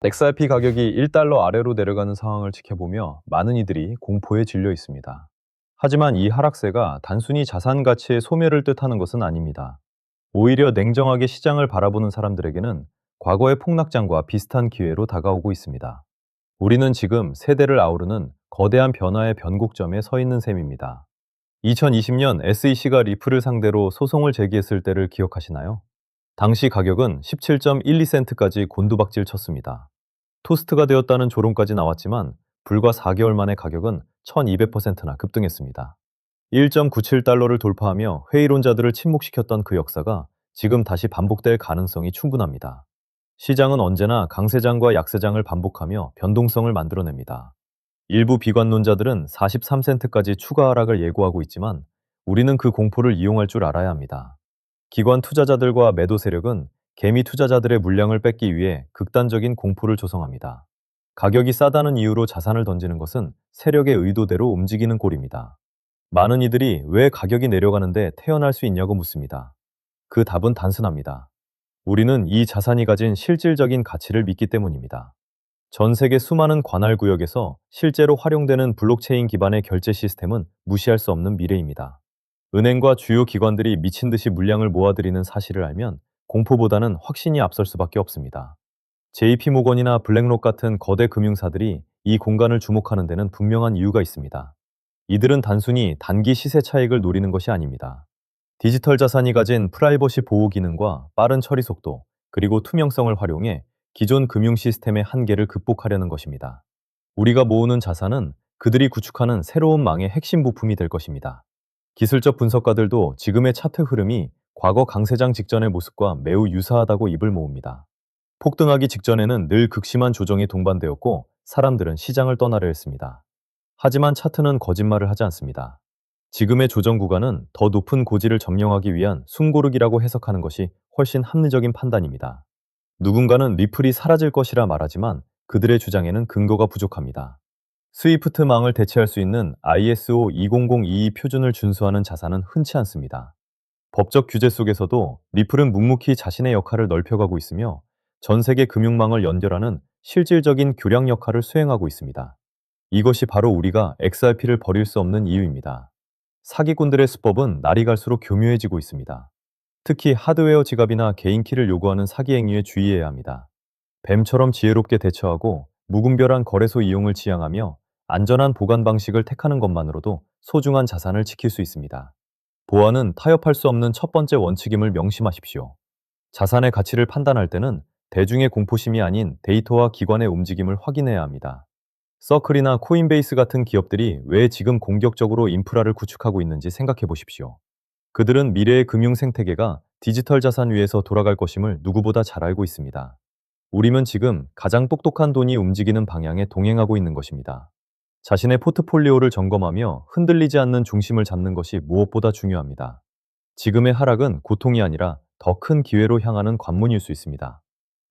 XRP 가격이 1달러 아래로 내려가는 상황을 지켜보며 많은 이들이 공포에 질려 있습니다. 하지만 이 하락세가 단순히 자산 가치의 소멸을 뜻하는 것은 아닙니다. 오히려 냉정하게 시장을 바라보는 사람들에게는 과거의 폭락장과 비슷한 기회로 다가오고 있습니다. 우리는 지금 세대를 아우르는 거대한 변화의 변곡점에 서 있는 셈입니다. 2020년 SEC가 리플을 상대로 소송을 제기했을 때를 기억하시나요? 당시 가격은 17.12센트까지 곤두박질 쳤습니다. 토스트가 되었다는 조롱까지 나왔지만 불과 4개월 만에 가격은 1200%나 급등했습니다. 1.97달러를 돌파하며 회의론자들을 침묵시켰던 그 역사가 지금 다시 반복될 가능성이 충분합니다. 시장은 언제나 강세장과 약세장을 반복하며 변동성을 만들어냅니다. 일부 비관론자들은 43센트까지 추가 하락을 예고하고 있지만 우리는 그 공포를 이용할 줄 알아야 합니다. 기관 투자자들과 매도 세력은 개미 투자자들의 물량을 뺏기 위해 극단적인 공포를 조성합니다. 가격이 싸다는 이유로 자산을 던지는 것은 세력의 의도대로 움직이는 꼴입니다. 많은 이들이 왜 가격이 내려가는데 태어날 수 있냐고 묻습니다. 그 답은 단순합니다. 우리는 이 자산이 가진 실질적인 가치를 믿기 때문입니다. 전 세계 수많은 관할 구역에서 실제로 활용되는 블록체인 기반의 결제 시스템은 무시할 수 없는 미래입니다. 은행과 주요 기관들이 미친 듯이 물량을 모아들이는 사실을 알면 공포보다는 확신이 앞설 수밖에 없습니다. JP모건이나 블랙록 같은 거대 금융사들이 이 공간을 주목하는 데는 분명한 이유가 있습니다. 이들은 단순히 단기 시세 차익을 노리는 것이 아닙니다. 디지털 자산이 가진 프라이버시 보호 기능과 빠른 처리 속도, 그리고 투명성을 활용해 기존 금융 시스템의 한계를 극복하려는 것입니다. 우리가 모으는 자산은 그들이 구축하는 새로운 망의 핵심 부품이 될 것입니다. 기술적 분석가들도 지금의 차트 흐름이 과거 강세장 직전의 모습과 매우 유사하다고 입을 모읍니다. 폭등하기 직전에는 늘 극심한 조정이 동반되었고 사람들은 시장을 떠나려 했습니다. 하지만 차트는 거짓말을 하지 않습니다. 지금의 조정 구간은 더 높은 고지를 점령하기 위한 숨고르기라고 해석하는 것이 훨씬 합리적인 판단입니다. 누군가는 리플이 사라질 것이라 말하지만 그들의 주장에는 근거가 부족합니다. 스위프트망을 대체할 수 있는 ISO 20022 표준을 준수하는 자산은 흔치 않습니다. 법적 규제 속에서도 리플은 묵묵히 자신의 역할을 넓혀가고 있으며 전 세계 금융망을 연결하는 실질적인 교량 역할을 수행하고 있습니다. 이것이 바로 우리가 XRP를 버릴 수 없는 이유입니다. 사기꾼들의 수법은 날이 갈수록 교묘해지고 있습니다. 특히 하드웨어 지갑이나 개인키를 요구하는 사기 행위에 주의해야 합니다. 뱀처럼 지혜롭게 대처하고 무분별한 거래소 이용을 지향하며 안전한 보관 방식을 택하는 것만으로도 소중한 자산을 지킬 수 있습니다. 보안은 타협할 수 없는 첫 번째 원칙임을 명심하십시오. 자산의 가치를 판단할 때는 대중의 공포심이 아닌 데이터와 기관의 움직임을 확인해야 합니다. 서클이나 코인베이스 같은 기업들이 왜 지금 공격적으로 인프라를 구축하고 있는지 생각해 보십시오. 그들은 미래의 금융 생태계가 디지털 자산 위에서 돌아갈 것임을 누구보다 잘 알고 있습니다. 우리는 지금 가장 똑똑한 돈이 움직이는 방향에 동행하고 있는 것입니다. 자신의 포트폴리오를 점검하며 흔들리지 않는 중심을 잡는 것이 무엇보다 중요합니다. 지금의 하락은 고통이 아니라 더 큰 기회로 향하는 관문일 수 있습니다.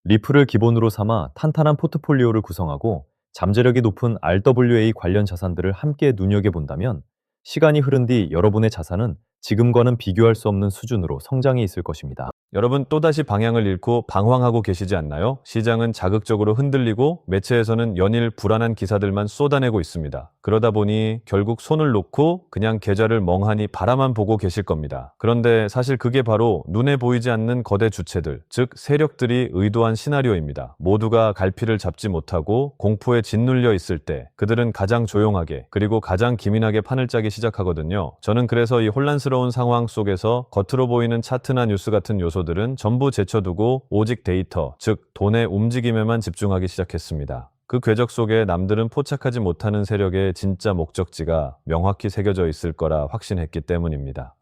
리플을 기본으로 삼아 탄탄한 포트폴리오를 구성하고 잠재력이 높은 RWA 관련 자산들을 함께 눈여겨본다면 시간이 흐른 뒤 여러분의 자산은 지금과는 비교할 수 없는 수준으로 성장해 있을 것입니다. 여러분 또다시 방향을 잃고 방황하고 계시지 않나요? 시장은 자극적으로 흔들리고 매체에서는 연일 불안한 기사들만 쏟아내고 있습니다. 그러다 보니 결국 손을 놓고 그냥 계좌를 멍하니 바라만 보고 계실 겁니다. 그런데 사실 그게 바로 눈에 보이지 않는 거대 주체들, 즉 세력들이 의도한 시나리오입니다. 모두가 갈피를 잡지 못하고 공포에 짓눌려 있을 때 그들은 가장 조용하게 그리고 가장 기민하게 판을 짜기 시작하거든요. 저는 그래서 이 혼란스러운 상황 속에서 겉으로 보이는 차트나 뉴스 같은 요소들은 전부 제쳐두고 오직 데이터, 즉 돈의 움직임에만 집중하기 시작했습니다. 그 궤적 속에 남들은 포착하지 못하는 세력의 진짜 목적지가 명확히 새겨져 있을 거라 확신했기 때문입니다.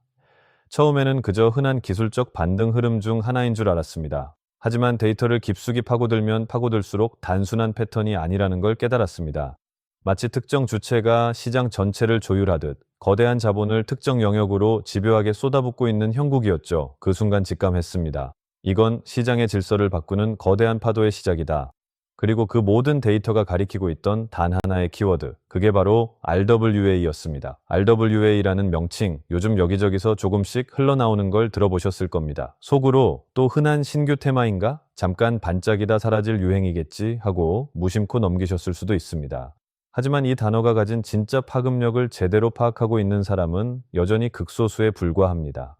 처음에는 그저 흔한 기술적 반등 흐름 중 하나인 줄 알았습니다. 하지만 데이터를 깊숙이 파고들면 파고들수록 단순한 패턴이 아니라는 걸 깨달았습니다. 마치 특정 주체가 시장 전체를 조율하듯 거대한 자본을 특정 영역으로 집요하게 쏟아붓고 있는 형국이었죠. 그 순간 직감했습니다. 이건 시장의 질서를 바꾸는 거대한 파도의 시작이다. 그리고 그 모든 데이터가 가리키고 있던 단 하나의 키워드, 그게 바로 RWA였습니다. RWA라는 명칭, 요즘 여기저기서 조금씩 흘러나오는 걸 들어보셨을 겁니다. 속으로 또 흔한 신규 테마인가? 잠깐 반짝이다 사라질 유행이겠지 하고 무심코 넘기셨을 수도 있습니다. 하지만 이 단어가 가진 진짜 파급력을 제대로 파악하고 있는 사람은 여전히 극소수에 불과합니다.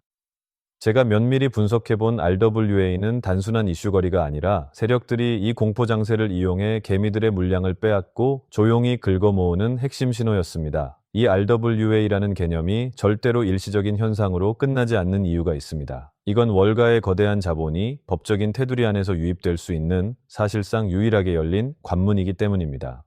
제가 면밀히 분석해본 RWA는 단순한 이슈거리가 아니라 세력들이 이 공포 장세를 이용해 개미들의 물량을 빼앗고 조용히 긁어모으는 핵심 신호였습니다. 이 RWA라는 개념이 절대로 일시적인 현상으로 끝나지 않는 이유가 있습니다. 이건 월가의 거대한 자본이 법적인 테두리 안에서 유입될 수 있는 사실상 유일하게 열린 관문이기 때문입니다.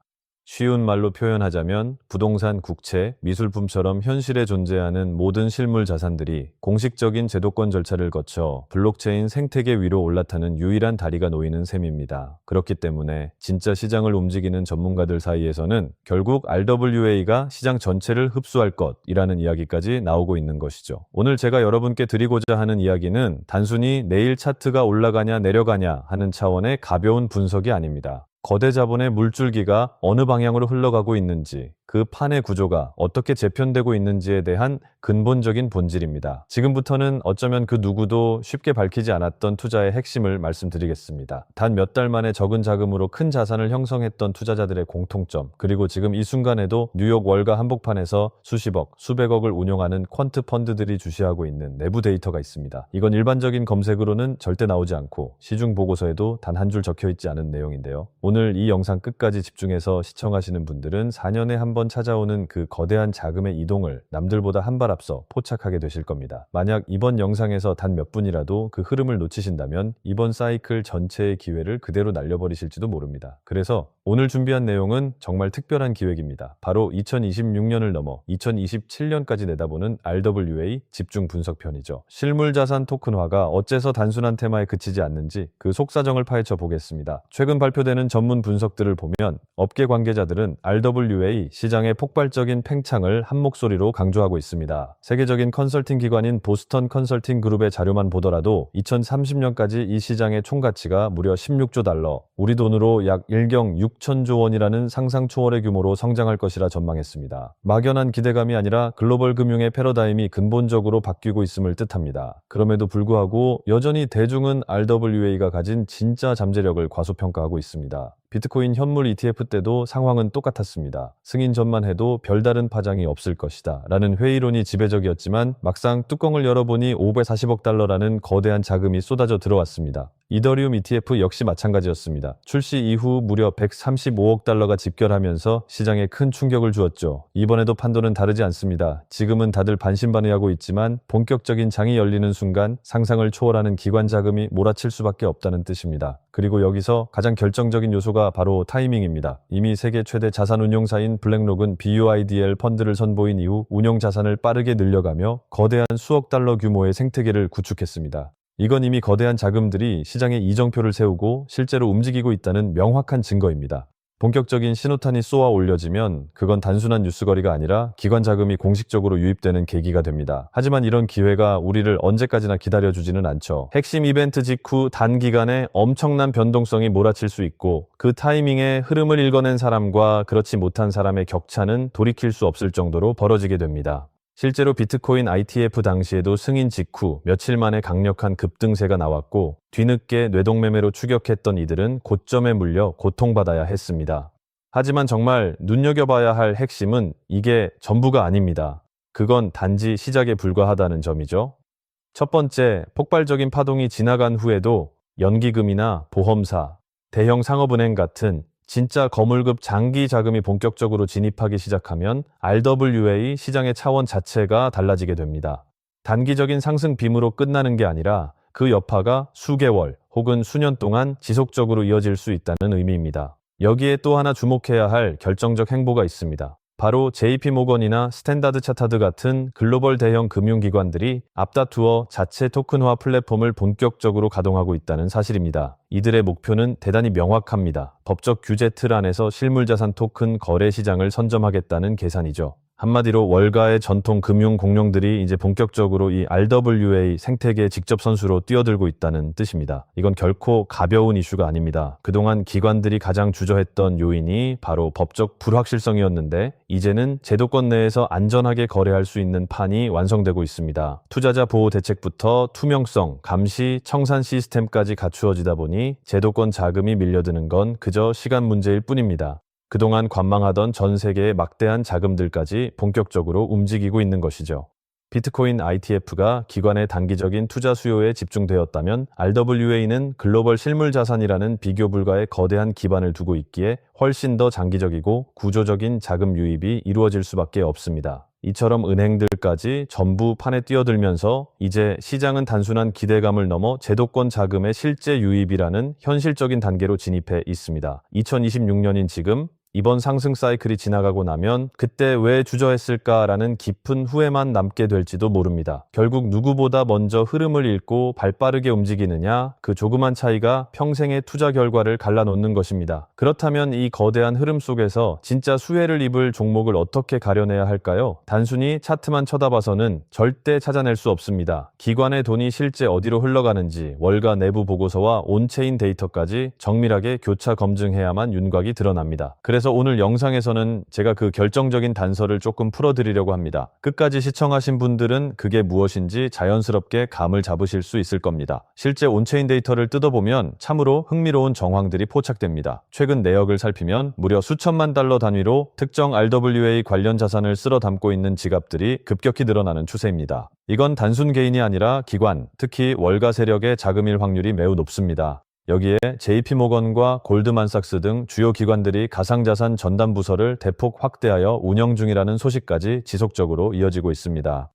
쉬운 말로 표현하자면 부동산, 국채, 미술품처럼 현실에 존재하는 모든 실물 자산들이 공식적인 제도권 절차를 거쳐 블록체인 생태계 위로 올라타는 유일한 다리가 놓이는 셈입니다. 그렇기 때문에 진짜 시장을 움직이는 전문가들 사이에서는 결국 RWA가 시장 전체를 흡수할 것이라는 이야기까지 나오고 있는 것이죠. 오늘 제가 여러분께 드리고자 하는 이야기는 단순히 내일 차트가 올라가냐 내려가냐 하는 차원의 가벼운 분석이 아닙니다. 거대 자본의 물줄기가 어느 방향으로 흘러가고 있는지, 그 판의 구조가 어떻게 재편되고 있는지에 대한 근본적인 본질입니다. 지금부터는 어쩌면 그 누구도 쉽게 밝히지 않았던 투자의 핵심을 말씀드리겠습니다. 단 몇 달 만에 적은 자금으로 큰 자산을 형성했던 투자자들의 공통점, 그리고 지금 이 순간에도 뉴욕 월가 한복판에서 수십억, 수백억을 운용하는 퀀트 펀드들이 주시하고 있는 내부 데이터가 있습니다. 이건 일반적인 검색으로는 절대 나오지 않고 시중 보고서에도 단 한 줄 적혀 있지 않은 내용인데요. 오늘 이 영상 끝까지 집중해서 시청하시는 분들은 4년에 한 번 찾아오는 그 거대한 자금의 이동을 남들보다 한 발 앞서 포착하게 되실 겁니다. 만약 이번 영상에서 단 몇 분이라도 그 흐름을 놓치신다면 이번 사이클 전체의 기회를 그대로 날려버리실지도 모릅니다. 그래서 오늘 준비한 내용은 정말 특별한 기획입니다. 바로 2026년을 넘어 2027년까지 내다보는 RWA 집중 분석편이죠. 실물자산 토큰화가 어째서 단순한 테마에 그치지 않는지 그 속사정을 파헤쳐 보겠습니다. 최근 발표되는 전문 분석들을 보면 업계 관계자들은 RWA 시장의 폭발적인 팽창을 한 목소리로 강조하고 있습니다. 세계적인 컨설팅 기관인 보스턴 컨설팅 그룹의 자료만 보더라도 2030년까지 이 시장의 총가치가 무려 16조 달러, 우리 돈으로 약 1경 6천조 원이라는 상상 초월의 규모로 성장할 것이라 전망했습니다. 막연한 기대감이 아니라 글로벌 금융의 패러다임이 근본적으로 바뀌고 있음을 뜻합니다. 그럼에도 불구하고 여전히 대중은 RWA가 가진 진짜 잠재력을 과소평가하고 있습니다. 비트코인 현물 ETF 때도 상황은 똑같았습니다. 승인 전만 해도 별다른 파장이 없을 것이다 라는 회의론이 지배적이었지만 막상 뚜껑을 열어보니 540억 달러라는 거대한 자금이 쏟아져 들어왔습니다. 이더리움 ETF 역시 마찬가지였습니다. 출시 이후 무려 135억 달러가 집결하면서 시장에 큰 충격을 주었죠. 이번에도 판도는 다르지 않습니다. 지금은 다들 반신반의하고 있지만 본격적인 장이 열리는 순간 상상을 초월하는 기관 자금이 몰아칠 수밖에 없다는 뜻입니다. 그리고 여기서 가장 결정적인 요소가 바로 타이밍입니다. 이미 세계 최대 자산 운용사인 블랙록은 BUIDL 펀드를 선보인 이후 운용 자산을 빠르게 늘려가며 거대한 수억 달러 규모의 생태계를 구축했습니다. 이건 이미 거대한 자금들이 시장에 이정표를 세우고 실제로 움직이고 있다는 명확한 증거입니다. 본격적인 신호탄이 쏘아 올려지면 그건 단순한 뉴스거리가 아니라 기관 자금이 공식적으로 유입되는 계기가 됩니다. 하지만 이런 기회가 우리를 언제까지나 기다려주지는 않죠. 핵심 이벤트 직후 단기간에 엄청난 변동성이 몰아칠 수 있고 그 타이밍에 흐름을 읽어낸 사람과 그렇지 못한 사람의 격차는 돌이킬 수 없을 정도로 벌어지게 됩니다. 실제로 비트코인 ITF 당시에도 승인 직후 며칠 만에 강력한 급등세가 나왔고 뒤늦게 뇌동매매로 추격했던 이들은 고점에 물려 고통받아야 했습니다. 하지만 정말 눈여겨봐야 할 핵심은 이게 전부가 아닙니다. 그건 단지 시작에 불과하다는 점이죠. 첫 번째, 폭발적인 파동이 지나간 후에도 연기금이나 보험사, 대형 상업은행 같은 진짜 거물급 장기 자금이 본격적으로 진입하기 시작하면 RWA 시장의 차원 자체가 달라지게 됩니다. 단기적인 상승 빔으로 끝나는 게 아니라 그 여파가 수개월 혹은 수년 동안 지속적으로 이어질 수 있다는 의미입니다. 여기에 또 하나 주목해야 할 결정적 행보가 있습니다. 바로 JP모건이나 스탠다드 차타드 같은 글로벌 대형 금융기관들이 앞다투어 자체 토큰화 플랫폼을 본격적으로 가동하고 있다는 사실입니다. 이들의 목표는 대단히 명확합니다. 법적 규제 틀 안에서 실물자산 토큰 거래 시장을 선점하겠다는 계산이죠. 한마디로 월가의 전통 금융 공룡들이 이제 본격적으로 이 RWA 생태계 직접 선수로 뛰어들고 있다는 뜻입니다. 이건 결코 가벼운 이슈가 아닙니다. 그동안 기관들이 가장 주저했던 요인이 바로 법적 불확실성이었는데 이제는 제도권 내에서 안전하게 거래할 수 있는 판이 완성되고 있습니다. 투자자 보호 대책부터 투명성, 감시, 청산 시스템까지 갖추어지다 보니 제도권 자금이 밀려드는 건 그저 시간 문제일 뿐입니다. 그동안 관망하던 전 세계의 막대한 자금들까지 본격적으로 움직이고 있는 것이죠. 비트코인 ITF가 기관의 단기적인 투자 수요에 집중되었다면 RWA는 글로벌 실물 자산이라는 비교 불가의 거대한 기반을 두고 있기에 훨씬 더 장기적이고 구조적인 자금 유입이 이루어질 수밖에 없습니다. 이처럼 은행들까지 전부 판에 뛰어들면서 이제 시장은 단순한 기대감을 넘어 제도권 자금의 실제 유입이라는 현실적인 단계로 진입해 있습니다. 2026년인 지금 이번 상승 사이클이 지나가고 나면 그때 왜 주저했을까라는 깊은 후회만 남게 될지도 모릅니다. 결국 누구보다 먼저 흐름을 읽고 발빠르게 움직이느냐, 그 조그만 차이가 평생의 투자 결과를 갈라놓는 것입니다. 그렇다면 이 거대한 흐름 속에서 진짜 수혜를 입을 종목을 어떻게 가려내야 할까요? 단순히 차트만 쳐다봐서는 절대 찾아낼 수 없습니다. 기관의 돈이 실제 어디로 흘러가는지 월가 내부 보고서와 온체인 데이터까지 정밀하게 교차 검증해야만 윤곽이 드러납니다. 그래서 오늘 영상에서는 제가 그 결정적인 단서를 조금 풀어드리려고 합니다. 끝까지 시청하신 분들은 그게 무엇인지 자연스럽게 감을 잡으실 수 있을 겁니다. 실제 온체인 데이터를 뜯어보면 참으로 흥미로운 정황들이 포착됩니다. 최근 내역을 살피면 무려 수천만 달러 단위로 특정 RWA 관련 자산을 쓸어 담고 있는 지갑들이 급격히 늘어나는 추세입니다. 이건 단순 개인이 아니라 기관, 특히 월가 세력의 자금일 확률이 매우 높습니다. 여기에 JP모건과 골드만삭스 등 주요 기관들이 가상자산 전담 부서를 대폭 확대하여 운영 중이라는 소식까지 지속적으로 이어지고 있습니다.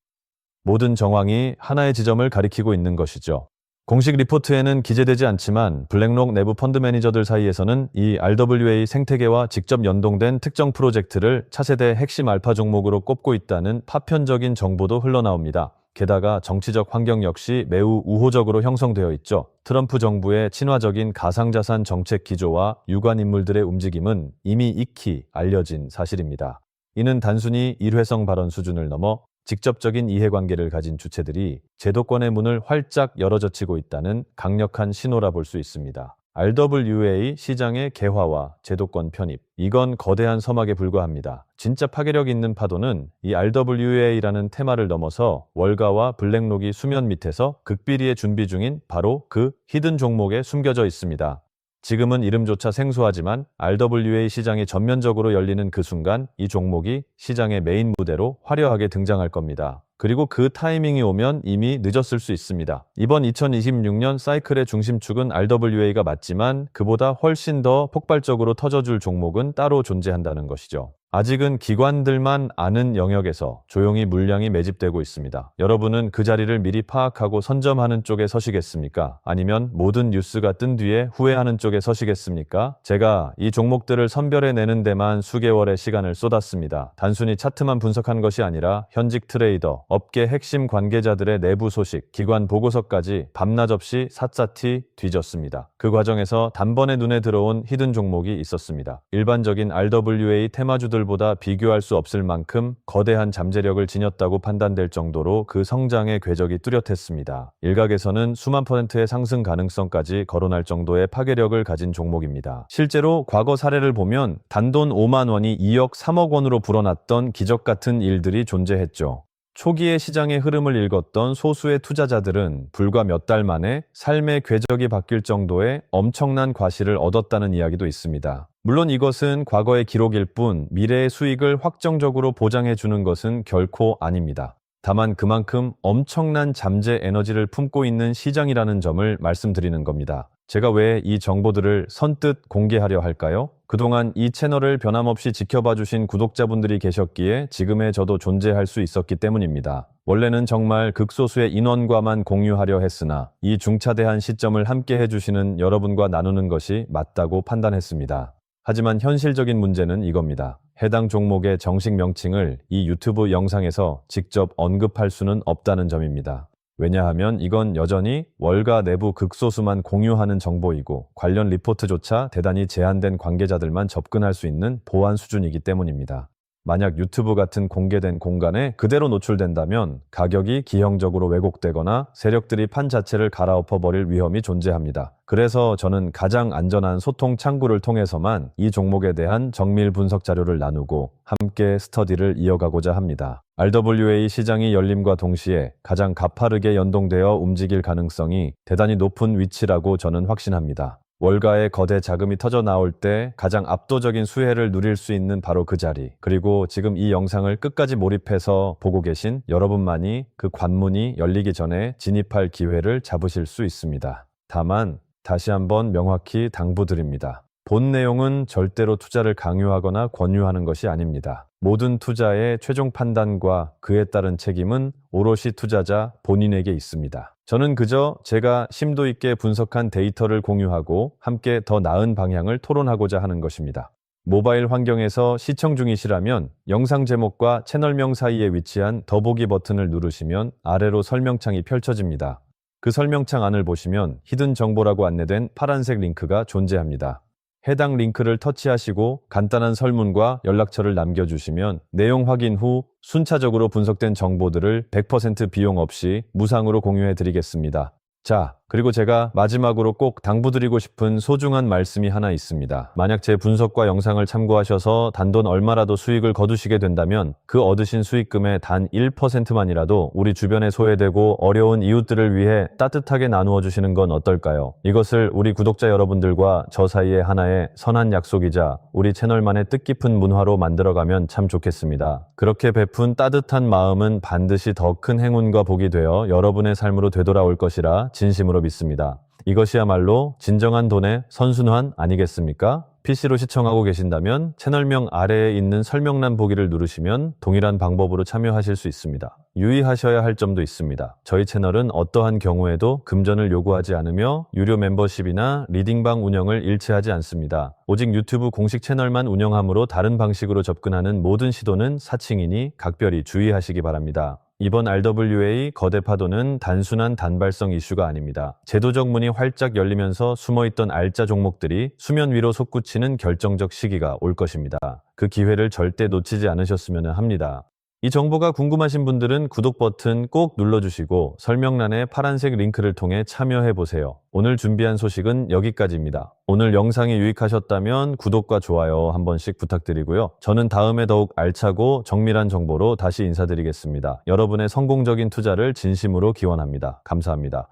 모든 정황이 하나의 지점을 가리키고 있는 것이죠. 공식 리포트에는 기재되지 않지만 블랙록 내부 펀드 매니저들 사이에서는 이 RWA 생태계와 직접 연동된 특정 프로젝트를 차세대 핵심 알파 종목으로 꼽고 있다는 파편적인 정보도 흘러나옵니다. 게다가 정치적 환경 역시 매우 우호적으로 형성되어 있죠. 트럼프 정부의 친화적인 가상자산 정책 기조와 유관 인물들의 움직임은 이미 익히 알려진 사실입니다. 이는 단순히 일회성 발언 수준을 넘어 직접적인 이해관계를 가진 주체들이 제도권의 문을 활짝 열어젖히고 있다는 강력한 신호라 볼 수 있습니다. RWA 시장의 개화와 제도권 편입, 이건 거대한 서막에 불과합니다. 진짜 파괴력 있는 파도는 이 RWA라는 테마를 넘어서 월가와 블랙록이 수면 밑에서 극비리에 준비 중인 바로 그 히든 종목에 숨겨져 있습니다. 지금은 이름조차 생소하지만 RWA 시장이 전면적으로 열리는 그 순간 이 종목이 시장의 메인 무대로 화려하게 등장할 겁니다. 그리고 그 타이밍이 오면 이미 늦었을 수 있습니다. 이번 2026년 사이클의 중심축은 RWA가 맞지만 그보다 훨씬 더 폭발적으로 터져줄 종목은 따로 존재한다는 것이죠. 아직은 기관들만 아는 영역에서 조용히 물량이 매집되고 있습니다. 여러분은 그 자리를 미리 파악하고 선점하는 쪽에 서시겠습니까? 아니면 모든 뉴스가 뜬 뒤에 후회하는 쪽에 서시겠습니까? 제가 이 종목들을 선별해내는 데만 수개월의 시간을 쏟았습니다. 단순히 차트만 분석한 것이 아니라 현직 트레이더, 업계 핵심 관계자들의 내부 소식, 기관 보고서까지 밤낮 없이 샅샅이 뒤졌습니다. 그 과정에서 단번에 눈에 들어온 히든 종목이 있었습니다. 일반적인 RWA 테마주들 보다 비교할 수 없을 만큼 거대한 잠재력을 지녔다고 판단될 정도로 그 성장의 궤적이 뚜렷했습니다. 일각에서는 수만 %의 상승 가능성까지 거론할 정도의 파괴력을 가진 종목입니다. 실제로 과거 사례를 보면 단돈 5만 원이 2억 3억 원으로 불어났던 기적 같은 일들이 존재했죠. 초기의 시장의 흐름을 읽었던 소수의 투자자들은 불과 몇 달 만에 삶의 궤적이 바뀔 정도의 엄청난 과실을 얻었다는 이야기도 있습니다. 물론 이것은 과거의 기록일 뿐 미래의 수익을 확정적으로 보장해 주는 것은 결코 아닙니다. 다만 그만큼 엄청난 잠재 에너지를 품고 있는 시장이라는 점을 말씀드리는 겁니다. 제가 왜 이 정보들을 선뜻 공개하려 할까요? 그동안 이 채널을 변함없이 지켜봐 주신 구독자분들이 계셨기에 지금의 저도 존재할 수 있었기 때문입니다. 원래는 정말 극소수의 인원과만 공유하려 했으나 이 중차대한 시점을 함께 해주시는 여러분과 나누는 것이 맞다고 판단했습니다. 하지만 현실적인 문제는 이겁니다. 해당 종목의 정식 명칭을 이 유튜브 영상에서 직접 언급할 수는 없다는 점입니다. 왜냐하면 이건 여전히 월가 내부 극소수만 공유하는 정보이고 관련 리포트조차 대단히 제한된 관계자들만 접근할 수 있는 보안 수준이기 때문입니다. 만약 유튜브 같은 공개된 공간에 그대로 노출된다면 가격이 기형적으로 왜곡되거나 세력들이 판 자체를 갈아엎어버릴 위험이 존재합니다. 그래서 저는 가장 안전한 소통 창구를 통해서만 이 종목에 대한 정밀 분석 자료를 나누고 함께 스터디를 이어가고자 합니다. RWA 시장이 열림과 동시에 가장 가파르게 연동되어 움직일 가능성이 대단히 높은 위치라고 저는 확신합니다. 월가의 거대 자금이 터져 나올 때 가장 압도적인 수혜를 누릴 수 있는 바로 그 자리, 그리고 지금 이 영상을 끝까지 몰입해서 보고 계신 여러분만이 그 관문이 열리기 전에 진입할 기회를 잡으실 수 있습니다. 다만 다시 한번 명확히 당부드립니다. 본 내용은 절대로 투자를 강요하거나 권유하는 것이 아닙니다. 모든 투자의 최종 판단과 그에 따른 책임은 오롯이 투자자 본인에게 있습니다. 저는 그저 제가 심도 있게 분석한 데이터를 공유하고 함께 더 나은 방향을 토론하고자 하는 것입니다. 모바일 환경에서 시청 중이시라면 영상 제목과 채널명 사이에 위치한 더보기 버튼을 누르시면 아래로 설명창이 펼쳐집니다. 그 설명창 안을 보시면 히든 정보라고 안내된 파란색 링크가 존재합니다. 해당 링크를 터치하시고 간단한 설문과 연락처를 남겨주시면 내용 확인 후 순차적으로 분석된 정보들을 100% 비용 없이 무상으로 공유해 드리겠습니다. 자, 그리고 제가 마지막으로 꼭 당부드리고 싶은 소중한 말씀이 하나 있습니다. 만약 제 분석과 영상을 참고하셔서 단돈 얼마라도 수익을 거두시게 된다면 그 얻으신 수익금의 단 1%만이라도 우리 주변에 소외되고 어려운 이웃들을 위해 따뜻하게 나누어 주시는 건 어떨까요? 이것을 우리 구독자 여러분들과 저 사이의 하나의 선한 약속이자 우리 채널만의 뜻깊은 문화로 만들어가면 참 좋겠습니다. 그렇게 베푼 따뜻한 마음은 반드시 더 큰 행운과 복이 되어 여러분의 삶으로 되돌아올 것이라 진심으로 믿습니다. 이것이야말로 진정한 돈의 선순환 아니겠습니까? PC로 시청하고 계신다면 채널명 아래에 있는 설명란 보기를 누르시면 동일한 방법으로 참여하실 수 있습니다. 유의하셔야 할 점도 있습니다. 저희 채널은 어떠한 경우에도 금전을 요구하지 않으며 유료 멤버십이나 리딩방 운영을 일치하지 않습니다. 오직 유튜브 공식 채널만 운영하므로 다른 방식으로 접근하는 모든 시도는 사칭이니 각별히 주의하시기 바랍니다. 이번 RWA 거대 파도는 단순한 단발성 이슈가 아닙니다. 제도적 문이 활짝 열리면서 숨어있던 알짜 종목들이 수면 위로 솟구치는 결정적 시기가 올 것입니다. 그 기회를 절대 놓치지 않으셨으면 합니다. 이 정보가 궁금하신 분들은 구독 버튼 꼭 눌러주시고 설명란의 파란색 링크를 통해 참여해보세요. 오늘 준비한 소식은 여기까지입니다. 오늘 영상이 유익하셨다면 구독과 좋아요 한 번씩 부탁드리고요. 저는 다음에 더욱 알차고 정밀한 정보로 다시 인사드리겠습니다. 여러분의 성공적인 투자를 진심으로 기원합니다. 감사합니다.